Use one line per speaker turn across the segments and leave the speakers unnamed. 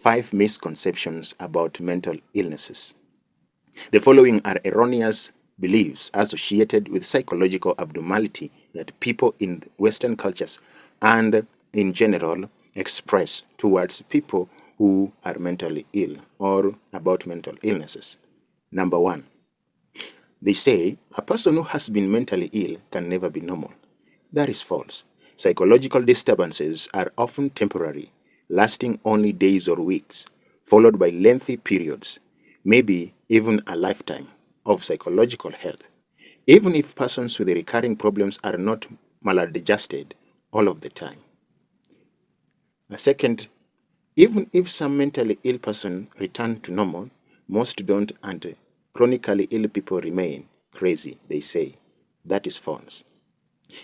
5 misconceptions about mental illnesses. The following are erroneous beliefs associated with psychological abnormality that people in Western cultures and in general express towards people who are mentally ill or about mental illnesses. Number 1. They say a person who has been mentally ill can never be normal. That is false. Psychological disturbances are often temporary, lasting only days or weeks, followed by lengthy periods, maybe even a lifetime, of psychological health, even if persons with recurring problems are not maladjusted all of the time. Second, even if some mentally ill person return to normal, most don't, and chronically ill people remain crazy, they say. That is false.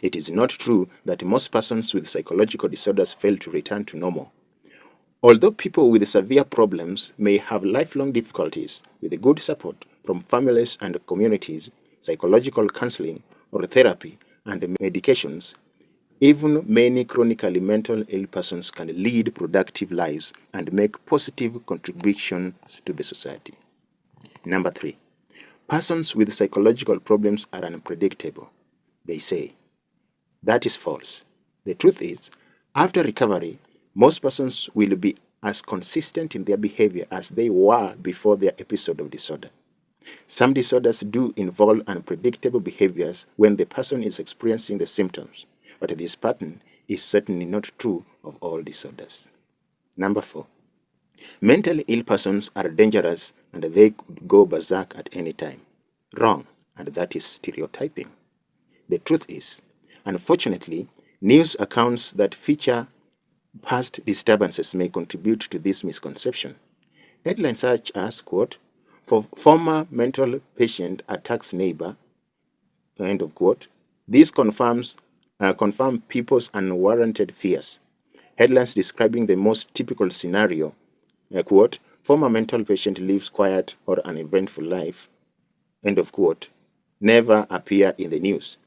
It is not true that most persons with psychological disorders fail to return to normal. Although people with severe problems may have lifelong difficulties, with good support from families and communities, psychological counseling or therapy, and medications, even many chronically mental ill persons can lead productive lives and make positive contributions to the society. Number 3. Persons with psychological problems are unpredictable, they say. That is false. The truth is, after recovery, most persons will be as consistent in their behavior as they were before their episode of disorder. Some disorders do involve unpredictable behaviors when the person is experiencing the symptoms, but this pattern is certainly not true of all disorders. Number 4. Mentally ill persons are dangerous and they could go berserk at any time. Wrong, and that is stereotyping. The truth is, unfortunately, news accounts that feature past disturbances may contribute to this misconception. Headlines such as, quote, "For former mental patient attacks neighbor," end of quote. This confirm people's unwarranted fears. Headlines describing the most typical scenario, quote, "Former mental patient lives quiet or uneventful life," end of quote, never appear in the news.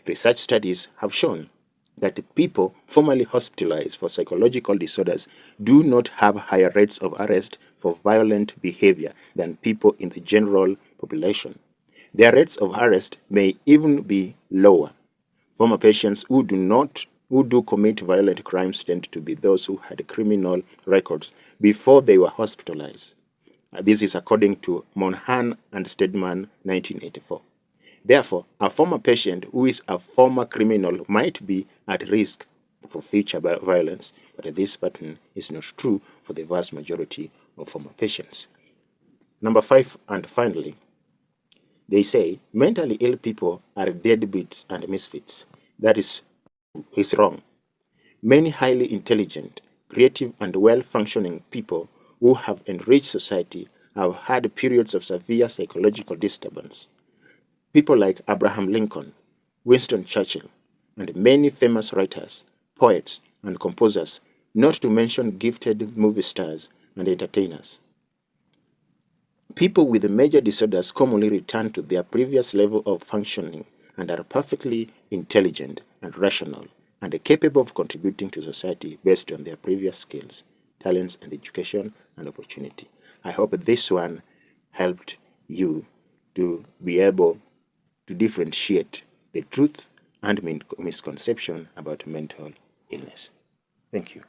Research studies have shown that people formerly hospitalized for psychological disorders do not have higher rates of arrest for violent behavior than people in the general population. Their rates of arrest may even be lower. Former patients who do commit violent crimes tend to be those who had criminal records before they were hospitalized. This is according to Monhan and Stedman, 1984. Therefore, a former patient who is a former criminal might be at risk for future violence, but this pattern is not true for the vast majority of former patients. Number 5, and finally, they say mentally ill people are deadbeats and misfits. That is wrong. Many highly intelligent, creative, and well-functioning people who have enriched society have had periods of severe psychological disturbance. People like Abraham Lincoln, Winston Churchill, and many famous writers, poets, and composers, not to mention gifted movie stars and entertainers. People with major disorders commonly return to their previous level of functioning and are perfectly intelligent and rational and capable of contributing to society based on their previous skills, talents, and education and opportunity. I hope this one helped you to be able to differentiate the truth and misconception about mental illness. Thank you.